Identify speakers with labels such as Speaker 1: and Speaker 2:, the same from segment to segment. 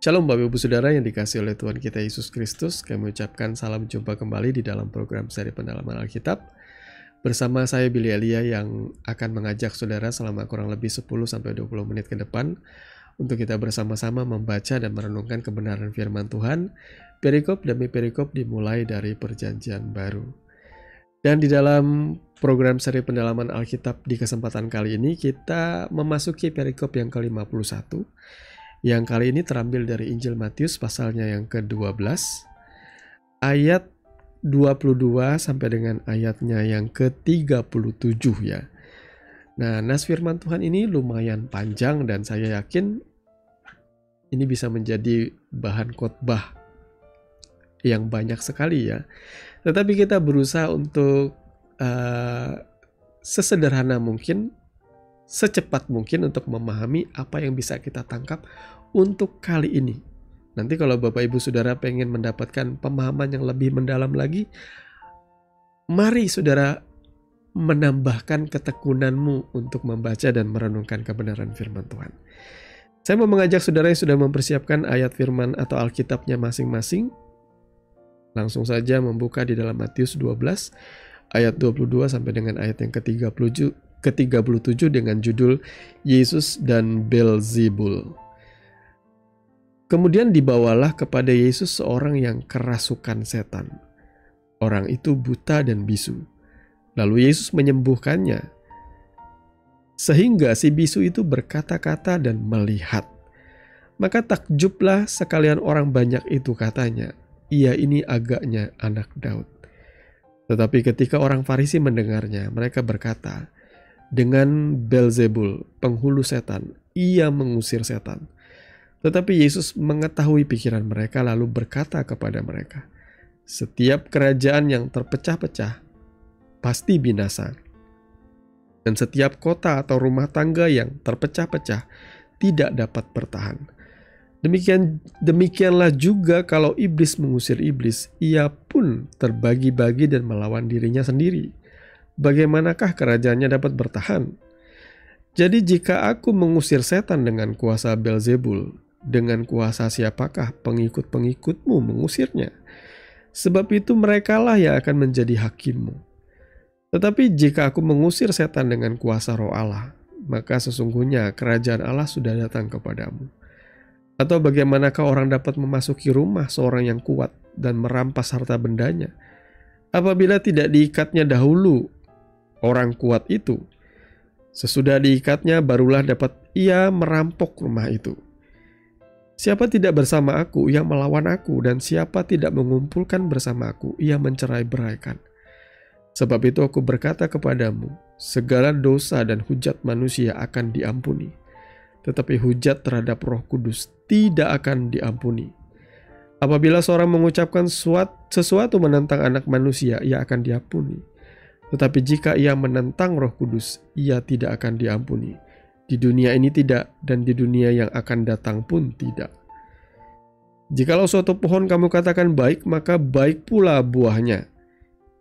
Speaker 1: Shalom Bapak Ibu Saudara yang dikasihi oleh Tuhan kita Yesus Kristus. Kami ucapkan salam jumpa kembali di dalam program seri pendalaman Alkitab. Bersama saya Billy Elia yang akan mengajak saudara selama kurang lebih 10-20 menit ke depan untuk kita bersama-sama membaca dan merenungkan kebenaran firman Tuhan, perikop demi perikop dimulai dari Perjanjian Baru. Dan di dalam program seri pendalaman Alkitab di kesempatan kali ini kita memasuki perikop yang ke-51. Yang kali ini terambil dari Injil Matius pasalnya yang ke-12 ayat 22 sampai dengan ayatnya yang ke-37 ya. Nah, nas firman Tuhan ini lumayan panjang dan saya yakin ini bisa menjadi bahan khotbah yang banyak sekali ya. Tetapi kita berusaha untuk sesederhana mungkin, secepat mungkin untuk memahami apa yang bisa kita tangkap untuk kali ini. Nanti kalau Bapak Ibu Saudara pengen mendapatkan pemahaman yang lebih mendalam lagi, mari Saudara menambahkan ketekunanmu untuk membaca dan merenungkan kebenaran firman Tuhan. Saya mau mengajak Saudara yang sudah mempersiapkan ayat firman atau Alkitabnya masing-masing, langsung saja membuka di dalam Matius 12 ayat 22 sampai dengan ayat yang ke-37 dengan judul Yesus dan Beelzebul. Kemudian dibawalah kepada Yesus seorang yang kerasukan setan. Orang itu buta dan bisu. Lalu Yesus menyembuhkannya. Sehingga si bisu itu berkata-kata dan melihat. Maka takjublah sekalian orang banyak itu, katanya, ia ini agaknya anak Daud. Tetapi ketika orang Farisi mendengarnya, mereka berkata, dengan Beelzebul, penghulu setan, ia mengusir setan. Tetapi Yesus mengetahui pikiran mereka lalu berkata kepada mereka, setiap kerajaan yang terpecah-pecah pasti binasa. Dan setiap kota atau rumah tangga yang terpecah-pecah tidak dapat bertahan. Demikianlah juga kalau iblis mengusir iblis, ia pun terbagi-bagi dan melawan dirinya sendiri. Bagaimanakah kerajaannya dapat bertahan? Jadi jika aku mengusir setan dengan kuasa Beelzebul, dengan kuasa siapakah pengikut-pengikutmu mengusirnya? Sebab itu merekalah yang akan menjadi hakimmu. Tetapi jika aku mengusir setan dengan kuasa Roh Allah, maka sesungguhnya kerajaan Allah sudah datang kepadamu. Atau bagaimanakah orang dapat memasuki rumah seorang yang kuat dan merampas harta bendanya, apabila tidak diikatnya dahulu orang kuat itu? Sesudah diikatnya barulah dapat ia merampok rumah itu. Siapa tidak bersama aku, ia melawan aku, dan siapa tidak mengumpulkan bersama aku, ia mencerai-beraikan. Sebab itu aku berkata kepadamu, segala dosa dan hujat manusia akan diampuni, tetapi hujat terhadap Roh Kudus tidak akan diampuni. Apabila seorang mengucapkan sesuatu menentang anak manusia, ia akan diampuni. Tetapi jika ia menentang Roh Kudus, ia tidak akan diampuni. Di dunia ini tidak, dan di dunia yang akan datang pun tidak. Jikalau suatu pohon kamu katakan baik, maka baik pula buahnya.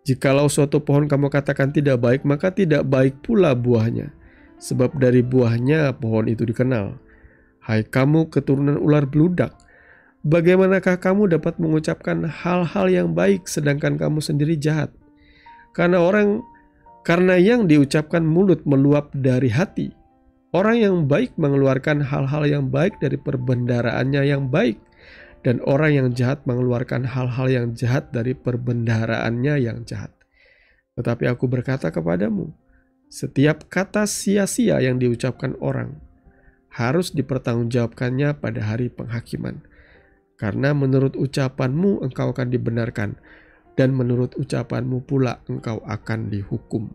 Speaker 1: Jikalau suatu pohon kamu katakan tidak baik, maka tidak baik pula buahnya. Sebab dari buahnya pohon itu dikenal. Hai kamu keturunan ular beludak, bagaimanakah kamu dapat mengucapkan hal-hal yang baik sedangkan kamu sendiri jahat? Karena yang diucapkan mulut meluap dari hati. Orang yang baik mengeluarkan hal-hal yang baik dari perbendaharaannya yang baik, dan orang yang jahat mengeluarkan hal-hal yang jahat dari perbendaharaannya yang jahat. Tetapi aku berkata kepadamu, setiap kata sia-sia yang diucapkan orang harus dipertanggungjawabkannya pada hari penghakiman. Karena menurut ucapanmu engkau akan dibenarkan, dan menurut ucapanmu pula engkau akan dihukum.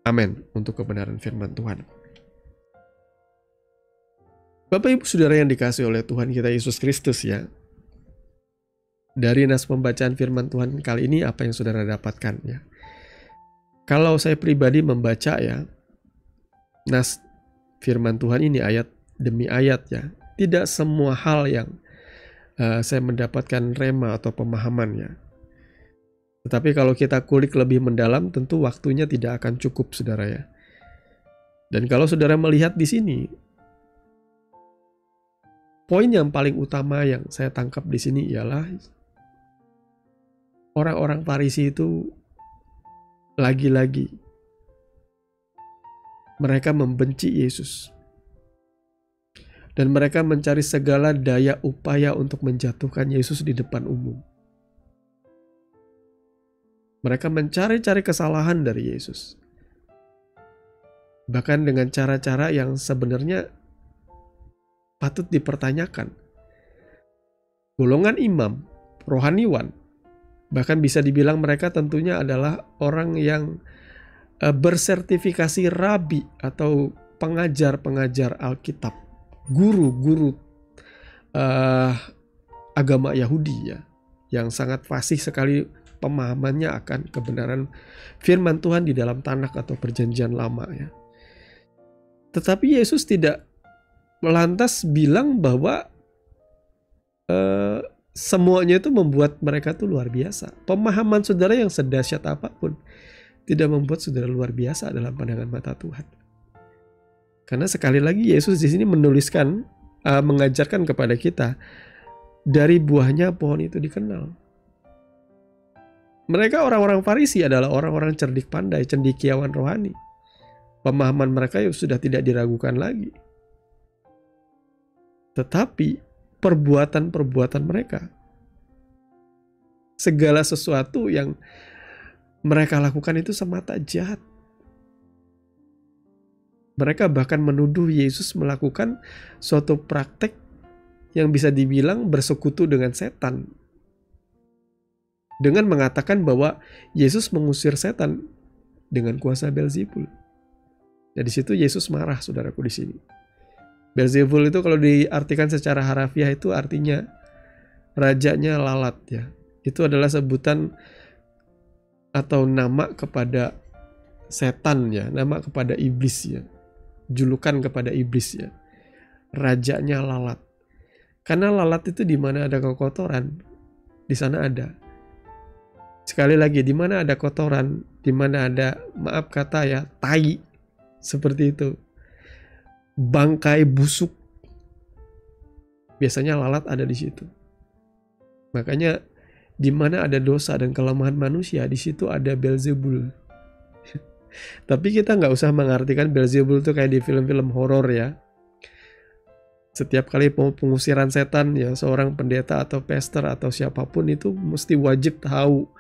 Speaker 1: Amin untuk kebenaran firman Tuhan. Bapak Ibu Saudara yang dikasihi oleh Tuhan kita Yesus Kristus ya. Dari nas pembacaan firman Tuhan kali ini apa yang saudara dapatkan ya. Kalau saya pribadi membaca ya, nas firman Tuhan ini ayat demi ayat ya, tidak semua hal yang saya mendapatkan rema atau pemahamannya. Tetapi kalau kita kulik lebih mendalam, tentu waktunya tidak akan cukup, saudara ya. Dan kalau saudara melihat di sini, poin yang paling utama yang saya tangkap di sini ialah orang-orang Farisi itu lagi-lagi mereka membenci Yesus. Dan mereka mencari segala daya upaya untuk menjatuhkan Yesus di depan umum. Mereka mencari-cari kesalahan dari Yesus. Bahkan dengan cara-cara yang sebenarnya patut dipertanyakan. Golongan imam, rohaniwan, bahkan bisa dibilang mereka tentunya adalah orang yang bersertifikasi rabi atau pengajar-pengajar Alkitab, guru-guru agama Yahudi ya, yang sangat fasih sekali pemahamannya akan kebenaran firman Tuhan di dalam Tanakh atau Perjanjian Lama ya. Tetapi Yesus tidak lantas bilang bahwa semuanya itu membuat mereka tuh luar biasa. Pemahaman saudara yang sedahsyat apapun tidak membuat saudara luar biasa dalam pandangan mata Tuhan. Karena sekali lagi Yesus di sini menuliskan, mengajarkan kepada kita, dari buahnya pohon itu dikenal. Mereka orang-orang Farisi adalah orang-orang cerdik pandai, cendekiawan rohani. Pemahaman mereka sudah tidak diragukan lagi. Tetapi perbuatan-perbuatan mereka, segala sesuatu yang mereka lakukan itu semata jahat. Mereka bahkan menuduh Yesus melakukan suatu praktek yang bisa dibilang bersekutu dengan setan. Dengan mengatakan bahwa Yesus mengusir setan dengan kuasa Beelzebul. Nah, di situ Yesus marah, saudaraku di sini. Beelzebul itu kalau diartikan secara harafiah itu artinya rajanya lalat ya. Itu adalah sebutan atau nama kepada setan ya, nama kepada iblis ya. Julukan kepada iblis ya. Rajanya lalat. Karena lalat itu di mana ada kekotoran, di sana ada. Sekali lagi, di mana ada kotoran, di mana ada, maaf kata ya, tai, seperti itu, bangkai busuk, biasanya lalat ada di situ. Makanya di mana ada dosa dan kelemahan manusia, di situ ada Beelzebul. Tapi kita nggak usah mengartikan Beelzebul itu kayak di film-film horor ya. Setiap kali mau pengusiran setan ya, seorang pendeta atau pastor atau siapapun itu mesti wajib tahu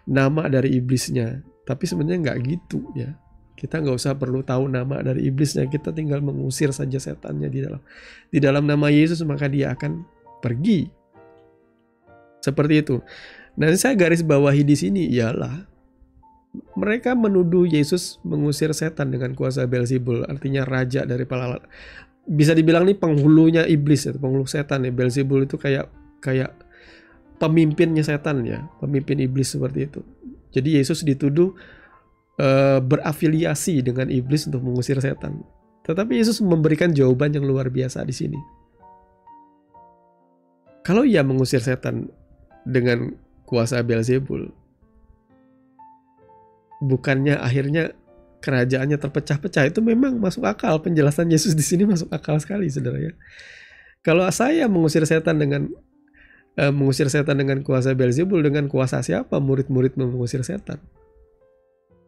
Speaker 1: nama dari iblisnya. Tapi sebenarnya nggak gitu ya. Kita nggak usah perlu tahu nama dari iblisnya. Kita tinggal mengusir saja setannya di dalam nama Yesus, maka dia akan pergi. Seperti itu. Dan saya garis bawahi di sini ialah mereka menuduh Yesus mengusir setan dengan kuasa Beelzebul, artinya raja dari para, bisa dibilang nih penghulunya iblis, ya, penghulu setan ya. Beelzebul itu kayak pemimpinnya setan ya, pemimpin iblis seperti itu. Jadi Yesus dituduh berafiliasi dengan iblis untuk mengusir setan. Tetapi Yesus memberikan jawaban yang luar biasa di sini. Kalau ia mengusir setan dengan kuasa Beelzebul, bukannya akhirnya kerajaannya terpecah-pecah? Itu memang masuk akal. Penjelasan Yesus di sini masuk akal sekali, saudara ya. Kalau saya mengusir setan dengan kuasa Beelzebul, dengan kuasa siapa murid-murid mengusir setan?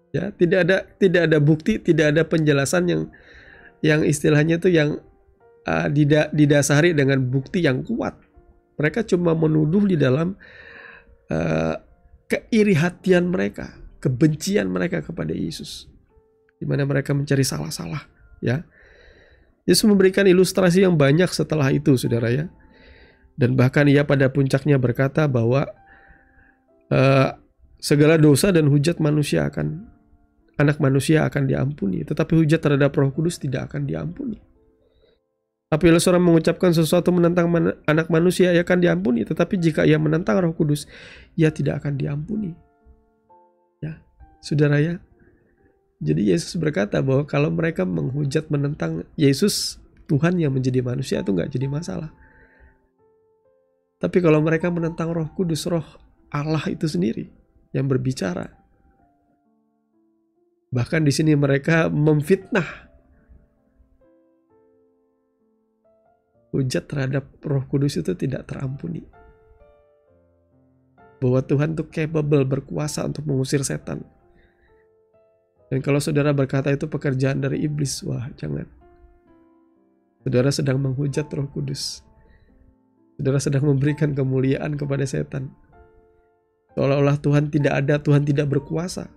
Speaker 1: Ya, tidak ada bukti, tidak ada penjelasan yang istilahnya itu yang didasari dengan bukti yang kuat. Mereka cuma menuduh di dalam keiri hatian mereka, kebencian mereka kepada Yesus, di mana mereka mencari salah-salah ya. Yesus memberikan ilustrasi yang banyak setelah itu, saudara ya. Dan bahkan ia pada puncaknya berkata bahwa segala dosa dan hujat anak manusia akan diampuni, tetapi hujat terhadap Roh Kudus tidak akan diampuni. Apabila seorang mengucapkan sesuatu menentang anak manusia, ia akan diampuni, tetapi jika ia menentang Roh Kudus, ia tidak akan diampuni. Ya, saudara ya. Jadi Yesus berkata bahwa kalau mereka menghujat menentang Yesus, Tuhan yang menjadi manusia, itu nggak jadi masalah. Tapi kalau mereka menentang Roh Kudus, Roh Allah itu sendiri yang berbicara. Bahkan di sini mereka memfitnah hujat terhadap Roh Kudus itu tidak terampuni. Bahwa Tuhan tuh capable, berkuasa untuk mengusir setan. Dan kalau saudara berkata itu pekerjaan dari iblis, wah jangan. Saudara sedang menghujat Roh Kudus. Saudara sedang memberikan kemuliaan kepada setan. Seolah-olah Tuhan tidak ada, Tuhan tidak berkuasa.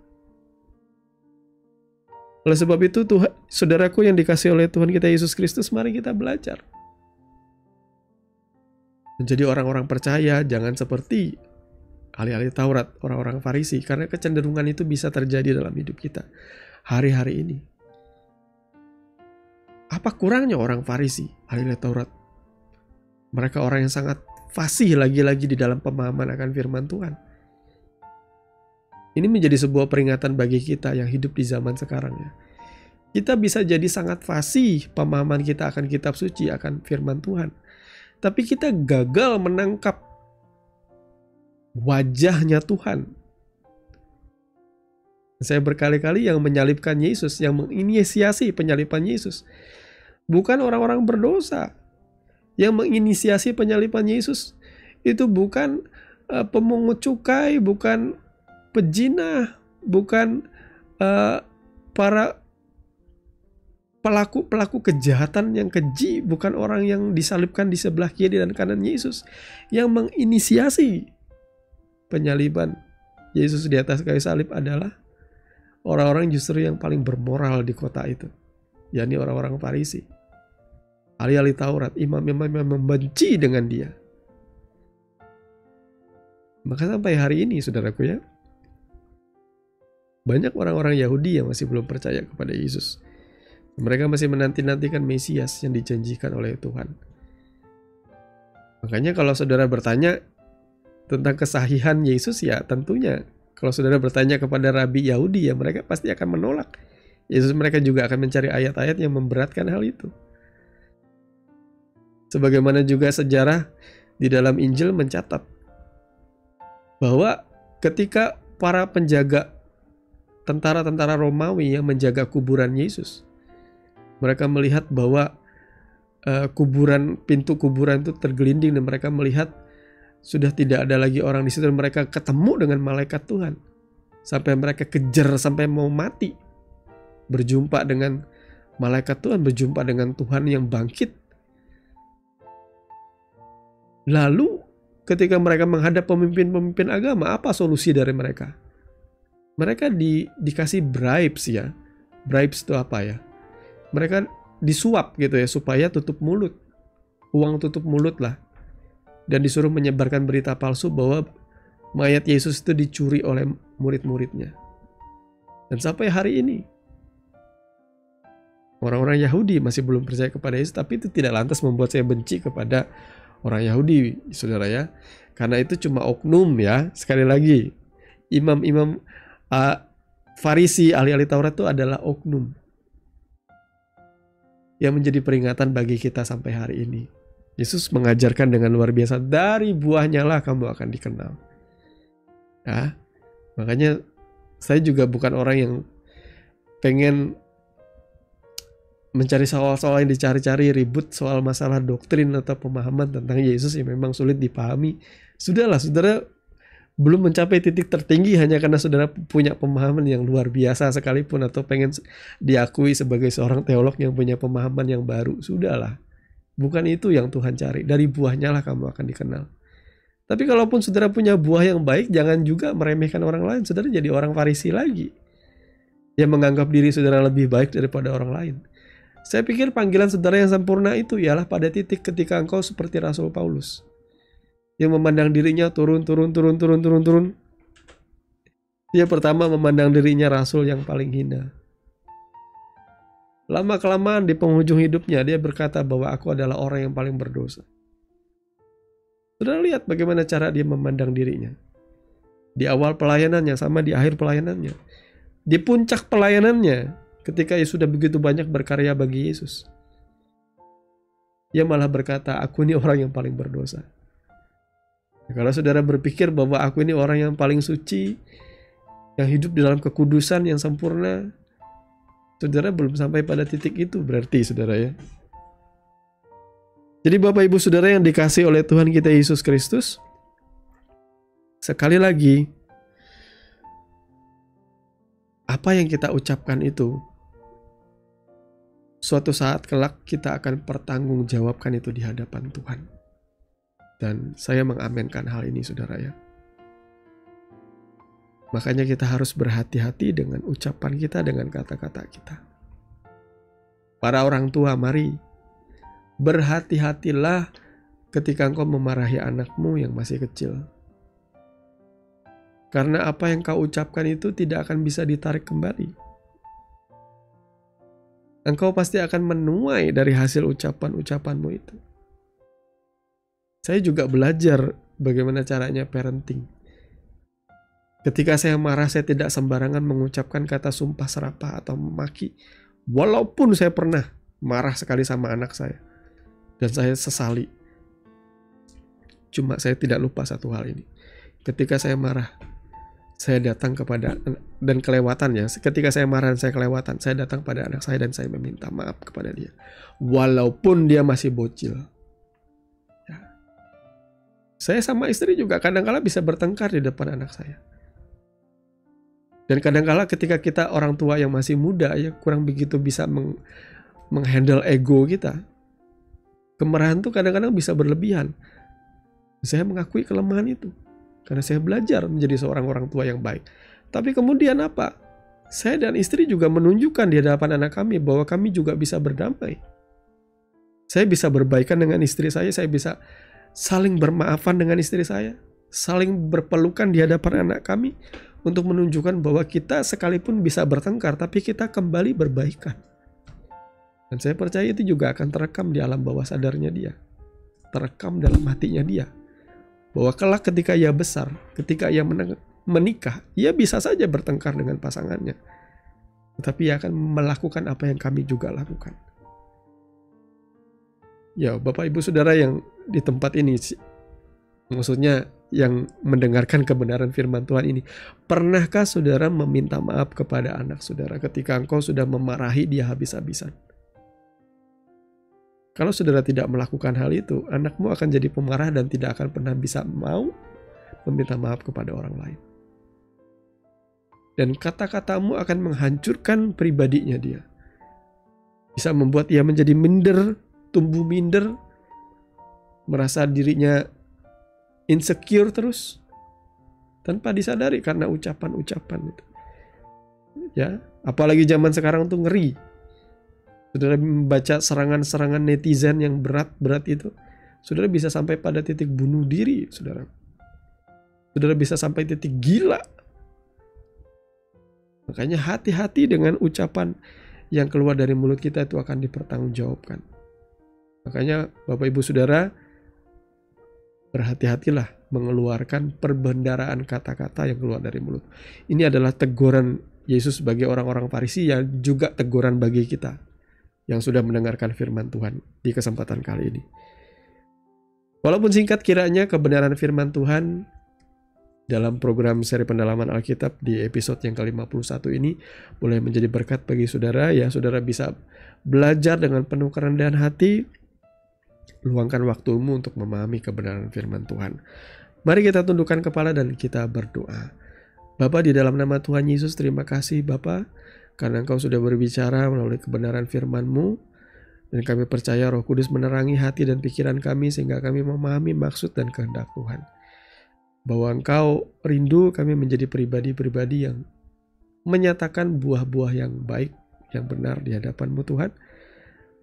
Speaker 1: Oleh sebab itu, Tuhan, saudaraku yang dikasihi oleh Tuhan kita Yesus Kristus, mari kita belajar. Menjadi orang-orang percaya, jangan seperti ahli-ahli Taurat, orang-orang Farisi, karena kecenderungan itu bisa terjadi dalam hidup kita hari-hari ini. Apa kurangnya orang Farisi, ahli-ahli Taurat? Mereka orang yang sangat fasih lagi-lagi di dalam pemahaman akan firman Tuhan. Ini menjadi sebuah peringatan bagi kita yang hidup di zaman sekarang ya. Kita bisa jadi sangat fasih pemahaman kita akan kitab suci, akan firman Tuhan. Tapi kita gagal menangkap wajahnya Tuhan. Saya berkali-kali yang menyalibkan Yesus, yang menginisiasi penyaliban Yesus, bukan orang-orang berdosa. Yang menginisiasi penyaliban Yesus itu bukan pemungut cukai, bukan pejinah, bukan para pelaku kejahatan yang keji, bukan orang yang disalibkan di sebelah kiri dan kanan Yesus. Yang menginisiasi penyaliban Yesus di atas kayu salib adalah orang-orang justru yang paling bermoral di kota itu, yakni orang-orang Farisi, ahli-ahli Taurat, imam-imam yang membenci dengan dia. Maka sampai hari ini, saudaraku ya, banyak orang-orang Yahudi yang masih belum percaya kepada Yesus. Mereka masih menanti-nantikan Mesias yang dijanjikan oleh Tuhan. Makanya kalau saudara bertanya tentang kesahihan Yesus, ya tentunya kalau saudara bertanya kepada Rabi Yahudi, ya mereka pasti akan menolak Yesus. Mereka juga akan mencari ayat-ayat yang memberatkan hal itu. Sebagaimana juga sejarah di dalam Injil mencatat bahwa ketika para penjaga tentara-tentara Romawi yang menjaga kuburan Yesus, mereka melihat bahwa pintu kuburan itu tergelinding dan mereka melihat sudah tidak ada lagi orang di situ, dan mereka ketemu dengan malaikat Tuhan. Sampai mereka kejar sampai mau mati. Berjumpa dengan malaikat Tuhan, berjumpa dengan Tuhan yang bangkit. Lalu ketika mereka menghadap pemimpin-pemimpin agama, apa solusi dari mereka? Mereka dikasih bribes ya. Bribes itu apa ya? Mereka disuap gitu ya, supaya tutup mulut. Uang tutup mulut lah. Dan disuruh menyebarkan berita palsu bahwa mayat Yesus itu dicuri oleh murid-muridnya. Dan sampai hari ini, orang-orang Yahudi masih belum percaya kepada Yesus, tapi itu tidak lantas membuat saya benci kepada orang Yahudi, saudara ya. Karena itu cuma oknum ya. Sekali lagi, imam-imam Farisi, ahli-ahli Taurat itu adalah oknum yang menjadi peringatan bagi kita sampai hari ini. Yesus mengajarkan dengan luar biasa, dari buahnya lah kamu akan dikenal. Ya, makanya saya juga bukan orang yang pengen mencari soal-soal yang dicari-cari, ribut soal masalah doktrin atau pemahaman tentang Yesus yang memang sulit dipahami. Sudahlah, saudara belum mencapai titik tertinggi hanya karena saudara punya pemahaman yang luar biasa sekalipun, atau pengen diakui sebagai seorang teolog yang punya pemahaman yang baru. Sudahlah, bukan itu yang Tuhan cari. Dari buahnya lah kamu akan dikenal. Tapi kalaupun saudara punya buah yang baik, jangan juga meremehkan orang lain. Saudara jadi orang Farisi lagi, yang menganggap diri saudara lebih baik daripada orang lain. Saya pikir panggilan saudara yang sempurna itu ialah pada titik ketika engkau seperti Rasul Paulus, yang memandang dirinya turun. Dia pertama memandang dirinya rasul yang paling hina. Lama-kelamaan di penghujung hidupnya dia berkata bahwa aku adalah orang yang paling berdosa. Saudara lihat bagaimana cara dia memandang dirinya. Di awal pelayanannya sama di akhir pelayanannya. Di puncak pelayanannya, ketika ia sudah begitu banyak berkarya bagi Yesus, dia malah berkata, aku ini orang yang paling berdosa. Kalau saudara berpikir bahwa aku ini orang yang paling suci, yang hidup di dalam kekudusan yang sempurna, saudara belum sampai pada titik itu berarti, saudara ya. Jadi Bapak Ibu Saudara yang dikasihi oleh Tuhan kita Yesus Kristus, sekali lagi, apa yang kita ucapkan itu, suatu saat kelak kita akan pertanggungjawabkan itu di hadapan Tuhan. Dan saya mengamenkan hal ini saudara ya. Makanya kita harus berhati-hati dengan ucapan kita, dengan kata-kata kita. Para orang tua, mari berhati-hatilah ketika engkau memarahi anakmu yang masih kecil. Karena apa yang kau ucapkan itu tidak akan bisa ditarik kembali. Engkau pasti akan menuai dari hasil ucapan-ucapanmu itu. Saya juga belajar bagaimana caranya parenting. Ketika saya marah, saya tidak sembarangan mengucapkan kata sumpah serapah atau memaki. Walaupun saya pernah marah sekali sama anak saya. Dan saya sesali. Cuma saya tidak lupa satu hal ini. Ketika saya marah, saya datang kepada, dan kelewatan ya, ketika saya marah dan saya kelewatan, saya datang pada anak saya dan saya meminta maaf kepada dia. Walaupun dia masih bocil. Ya. Saya sama istri juga kadang-kala bisa bertengkar di depan anak saya. Dan kadang-kala ketika kita orang tua yang masih muda ya kurang begitu bisa menghandle ego kita. Kemarahan tuh kadang-kadang bisa berlebihan. Saya mengakui kelemahan itu. Karena saya belajar menjadi seorang orang tua yang baik. Tapi kemudian apa? Saya dan istri juga menunjukkan di hadapan anak kami bahwa kami juga bisa berdamai. Saya bisa berbaikan dengan istri saya bisa saling bermaafan dengan istri saya. Saling berpelukan di hadapan anak kami untuk menunjukkan bahwa kita sekalipun bisa bertengkar, tapi kita kembali berbaikan. Dan saya percaya itu juga akan terekam di alam bawah sadarnya dia. Terekam dalam hatinya dia. Bahwa kelak ketika ia besar, ketika ia menikah, ia bisa saja bertengkar dengan pasangannya. Tetapi ia akan melakukan apa yang kami juga lakukan. Ya, Bapak Ibu Saudara yang di tempat ini, maksudnya yang mendengarkan kebenaran firman Tuhan ini, pernahkah saudara meminta maaf kepada anak saudara ketika engkau sudah memarahi dia habis-habisan? Kalau saudara tidak melakukan hal itu, anakmu akan jadi pemarah dan tidak akan pernah bisa mau meminta maaf kepada orang lain. Dan kata-katamu akan menghancurkan pribadinya dia. Bisa membuat ia menjadi minder, tumbuh minder, merasa dirinya insecure terus, tanpa disadari karena ucapan-ucapan itu. Ya, apalagi zaman sekarang tuh ngeri. Saudara membaca serangan-serangan netizen yang berat-berat itu, saudara bisa sampai pada titik bunuh diri, saudara. Saudara bisa sampai titik gila. Makanya hati-hati dengan ucapan yang keluar dari mulut kita itu akan dipertanggungjawabkan. Makanya Bapak Ibu Saudara, berhati-hatilah mengeluarkan perbendaraan kata-kata yang keluar dari mulut. Ini adalah teguran Yesus bagi orang-orang Farisi, yang juga teguran bagi kita yang sudah mendengarkan firman Tuhan di kesempatan kali ini. Walaupun singkat, kiranya kebenaran firman Tuhan dalam program seri pendalaman Alkitab di episode yang ke-51 ini boleh menjadi berkat bagi saudara. Ya, saudara bisa belajar dengan penuh kerendahan hati. Luangkan waktumu untuk memahami kebenaran firman Tuhan. Mari kita tundukkan kepala dan kita berdoa. Bapa, di dalam nama Tuhan Yesus, terima kasih Bapa, karena Engkau sudah berbicara melalui kebenaran firman-Mu, dan kami percaya Roh Kudus menerangi hati dan pikiran kami sehingga kami memahami maksud dan kehendak Tuhan. Bahwa Engkau rindu kami menjadi pribadi-pribadi yang menyatakan buah-buah yang baik, yang benar di hadapan-Mu Tuhan.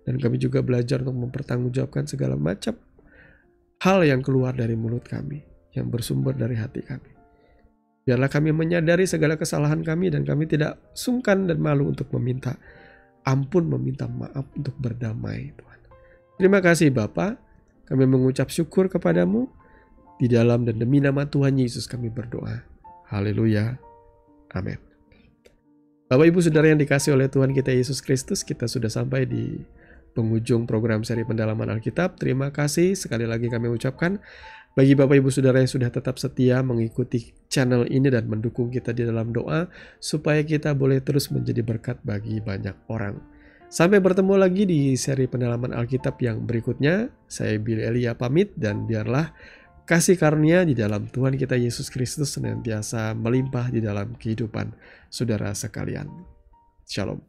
Speaker 1: Dan kami juga belajar untuk mempertanggungjawabkan segala macam hal yang keluar dari mulut kami, yang bersumber dari hati kami. Biarlah kami menyadari segala kesalahan kami dan kami tidak sungkan dan malu untuk meminta ampun, meminta maaf, untuk berdamai Tuhan. Terima kasih Bapa, kami mengucap syukur kepadamu. Di dalam dan demi nama Tuhan Yesus kami berdoa. Haleluya. Amin. Bapak Ibu Saudara yang dikasih oleh Tuhan kita Yesus Kristus, kita sudah sampai di penghujung program seri pendalaman Alkitab. Terima kasih sekali lagi kami ucapkan bagi Bapak Ibu Saudara yang sudah tetap setia mengikuti channel ini dan mendukung kita di dalam doa, supaya kita boleh terus menjadi berkat bagi banyak orang. Sampai bertemu lagi di seri pendalaman Alkitab yang berikutnya. Saya Billy Elia pamit, dan biarlah kasih karunia di dalam Tuhan kita Yesus Kristus senantiasa melimpah di dalam kehidupan saudara sekalian. Shalom.